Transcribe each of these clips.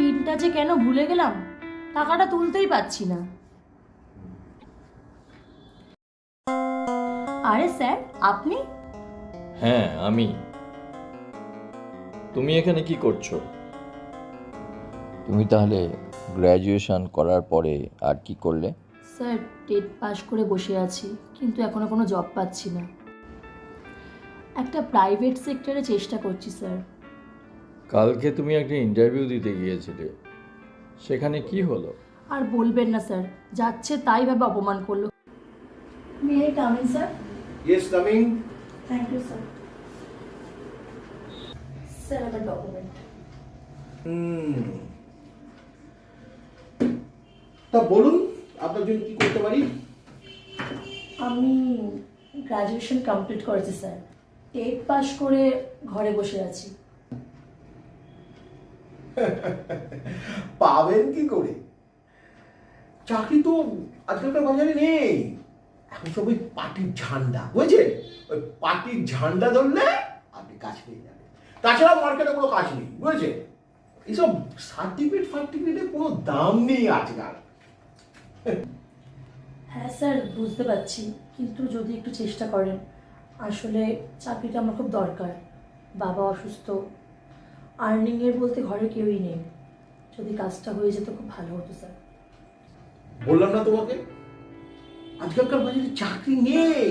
পিনটা যে কেন ভুলে গেলাম, টাকাটা তুলতেই পারছি না। আরে স্যার, আপনি? হ্যাঁ আমি। তুমি এখানে কি করছো? তুমি তাহলে গ্র্যাজুয়েশন করার পরে আর কি করলে? স্যার, টেট পাস করে বসে আছি, কিন্তু এখনো কোনো জব পাচ্ছি না। একটা প্রাইভেট সেক্টরে চেষ্টা করছি স্যার। কালকে তুমি একটা ইন্টারভিউ দিতে গিয়েছিলে, সেখানে কি হলো? আর বলবেন না স্যার, যাচ্ছে তাই ভাবে অপমান করলো। May I come in sir? Yes, coming. Thank you sir. Sir, আমার ডকুমেন্ট। তা বলুন আপনার জন্য কি করতে পারি? আমি গ্র্যাজুয়েশন কমপ্লিট করেছি স্যার, টেট পাস করে ঘরে বসে আছি। পাবেন কি করে? চাকরি তো আজকালকার বাজারে নেই। এখন সব ওই পার্টির ঝান্ডা, বুঝেছেন? ওই পার্টির ঝান্ডা ধরলে আপনি কাজ পেয়ে যাবেন। তাছাড়া মার্কেটে কোনো কাজ নেই, বুঝেছেন? এইসব সার্টিফিকেটের কোনো দাম নেই আজকাল। হ্যাঁ স্যার, বুঝতে পারছি, কিন্তু যদি একটু চেষ্টা করেন। আসলে চাকরিটা আমার খুব দরকার। বাবা অসুস্থ, আর্নিংয়ের বলতে ঘরে কেউই নেই। যদি কাজটা হয়ে যেত খুব ভালো হতো স্যার। বললাম না তোমাকে, আজকালকার বাজারে চাকরি নেই।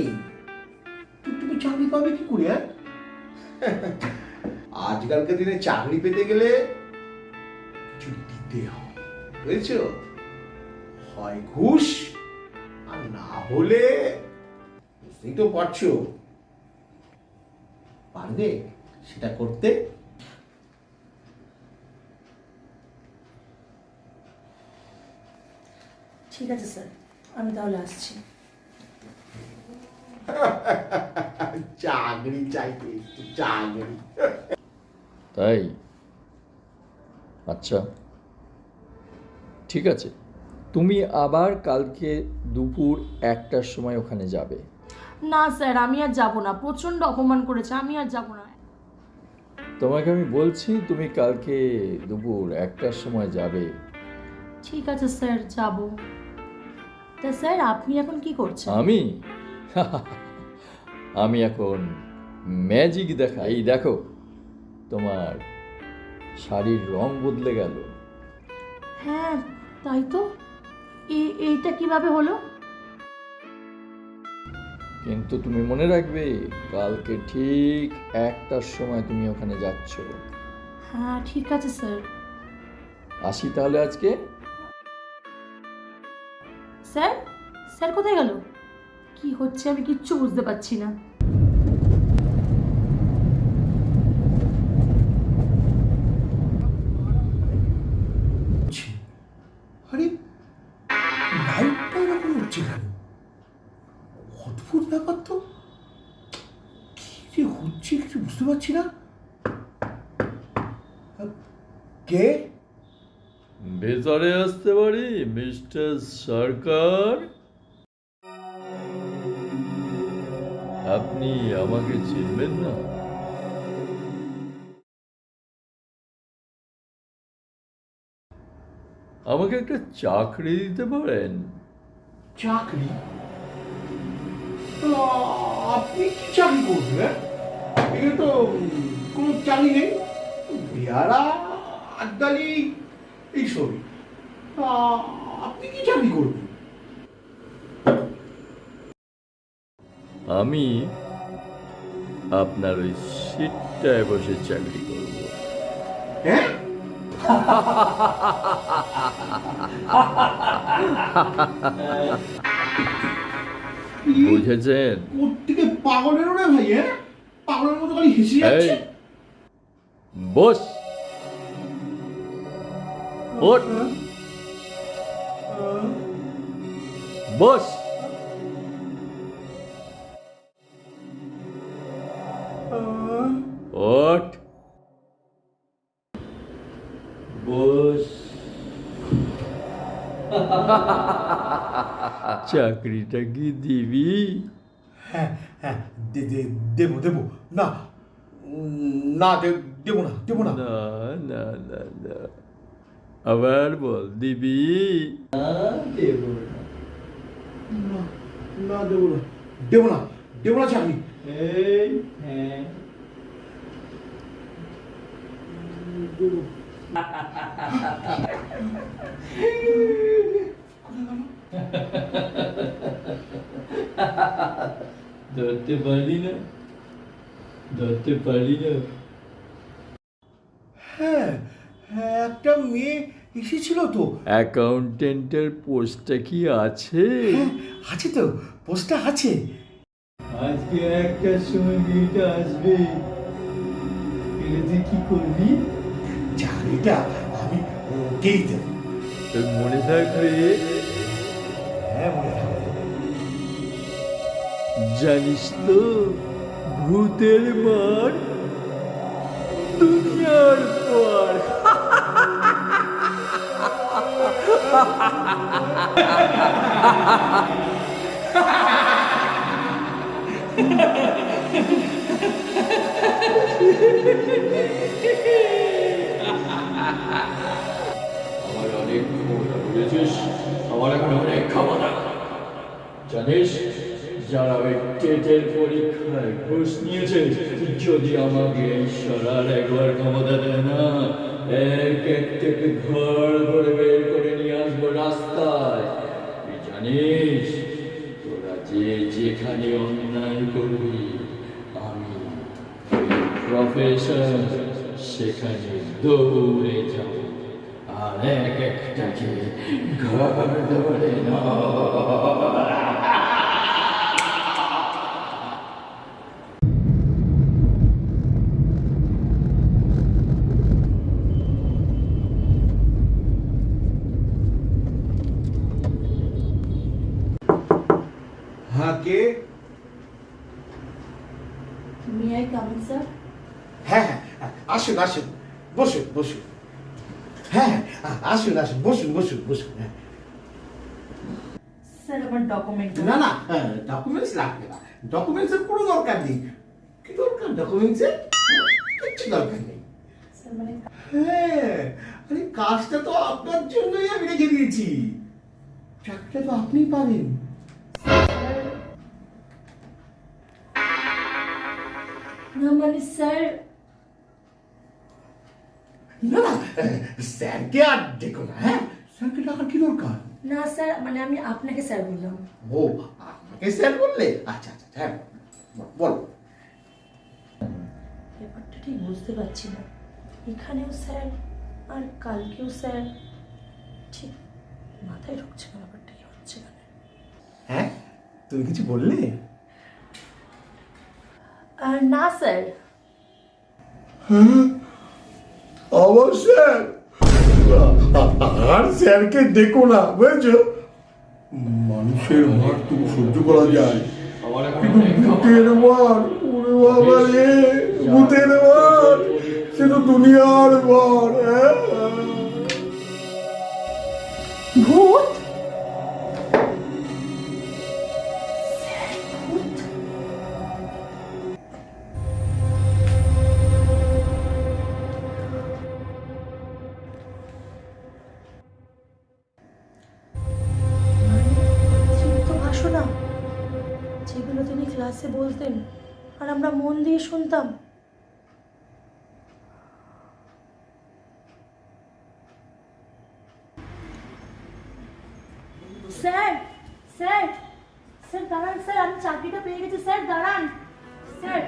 তুমি চাকরি পাবে কি করে? আজকালকার দিনে চাকরি পেতে গেলে কিছু দিতে হয়, বুঝেছ? হয় ঘুষ, আর না হলে বুঝতেই তো পারছো। পারবে সেটা করতে? ঠিক আছে স্যার, আমি তাহলে আসছি। চাকরি চাইতে চাকরি। তাই? আচ্ছা, ঠিক আছে, তুমি আবার কালকে দুপুর 1টার সময় ওখানে যাবে। না স্যার, আমি আর যাব না, প্রচণ্ড অপমান করেছে, আমি আর যাব না। তোমাকে আমি বলছি তুমি কালকে দুপুর 1টার সময় যাবে। ঠিক আছে স্যার, যাব। তা স্যার, আপনি এখন কি করছেন? আমি আমি এখন ম্যাজিক দেখাই। এই দেখো, তোমার শাড়ির রং বদলে গেল। হ্যাঁ, তাই তো। এইটা কিভাবে হলো? কিন্তু তুমি মনে রাখবে, কালকে ঠিক 1টার সময় তুমি ওখানে যাচ্ছ। হ্যাঁ, ঠিক আছে স্যার। আসি তাহলে আজকে। স্যার, স্যার কোথায় গেল? কি হচ্ছে আমি কিচ্ছু বুঝতে পারছি না। আরে লাইটটা এরকম হচ্ছে কেন? অদ্ভুত ব্যাপার তো। কি যে হচ্ছে কিছু বুঝতে পারছি না। কে? ভেতরে আসতে পারি মিস্টার সরকার? আপনি আমাকে চিনবেন না? আমাকে একটা চাকরি দিতে পারেন? চাকরি? আপনি কি চাকরি করবেন? এখানে তো কোনো চাকরি নেই। পেয়ারা আড্ডালি এইসবই। আপনি কি চাকরি করবেন? আমি আপনার ওই সিটটায় বসে চাকরি করব। হ্যাঁ? বুঝেছেন? কোত্থেকে পাগলেরও না ভাই, হ্যাঁ? পাগলের মতো খালি হেসে যাচ্ছে। এই বস, ওঠ, বস। ওঠ, বস। চাকরিটা কি দিবি? হ্যাঁ হ্যাঁ, দেবো দেবো। না না, দেবো না, দেবো না। না না না না, আবার বল দিবি? দেব না। না না, দেবো না, দেবো না, দেবো না চাকরি। এই হ্যাঁ, দেবো। ধরতে পারলি না, ধরতে পারলি না। হ্যাঁ হ্যাঁ, একটা মেয়ে এসেছিল তো। অ্যাকাউন্টেন্টের পোস্টটা কি আছে? হ্যাঁ, আছে তো, পোস্টটা আছে। আজকে একটা সময় মেয়েটা আসবে, এলে তুই কি করবি? চাকরিটা আমি ওকেই দেবো। তোর মনে থাকবে? হ্যাঁ, মনে থাকবে। জানিস তো ভূতের মার দুনিয়ার পর। আমার অনেক ক্ষমতা, বুঝেছিস? আমার এখন অনেক ক্ষমতা। জানিস যারা ওই টেটের পরীক্ষায় ঘুষ নিয়েছে, যদি আমাকে ঈশ্বর আর একবার ক্ষমতা দেয় না, এক এক থেকে ঘর করে বের করে নিয়ে আসবো রাস্তায়। তুই জানিস তোরা যেখানে অন্যায় করবি, আমি প্রফেসর সেখানে দৌড়ে যাব আর এক একটাকে ঘর ধরে না। হ্যাঁ, কে? May I come in sir? হ্যাঁ হ্যাঁ, আসুন আসুন, বসুন বসুন। হ্যাঁ হ্যাঁ, আসুন আসুন, বসুন বসুন বসুন। হ্যাঁ। স্যার আমার ডকুমেন্ট। না না, ডকুমেন্টস লাগবে না, ডকুমেন্টসের কোনো দরকার নেই। কি দরকার ডকুমেন্টসের? কিচ্ছু দরকার নেই। স্যার মানে হ্যাঁ, আরে কাজটা তো আপনার জন্যই আমি রেখে দিয়েছি। চাকরিটা তো আপনিই পাবেন। স্যার, না মানে স্যার, না না, স্যারকে আর দেখো না। হ্যাঁ, স্যারকে ডাকার কি দরকার? না স্যার মানে আমি আপনাকে স্যার বললাম। ও, আমাকে স্যার বললে? আচ্ছা আচ্ছা, হ্যাঁ বলো। ব্যাপারটা ঠিক বুঝতে পারছি না, এখানেও স্যার আর কালকেও স্যার, ঠিক মাথায় ঢুকছে না ব্যাপারটা কি হচ্ছে এখানে। হ্যাঁ, তুমি কিছু বললে? আর না স্যার, আমার স্যার? আর স্যারকে দেখো না, বুঝেছো? মানুষের মার তো সহ্য করা যায়, কিন্তু ভূতের মার, ওরে বাবা রে, ভূতের মার সে তো দুনিয়ার মার। হ্যাঁ, ভূত? স্যার ভূত? চিত্ত ভাষণা যেগুলো তিনি ক্লাসে বলতেন আর আমরা মন দিয়ে শুনতাম। স্যার, স্যার, স্যার দাঁড়ান স্যার, আমি চাকরিটা পেয়ে গেছি স্যার, দাঁড়ান স্যার।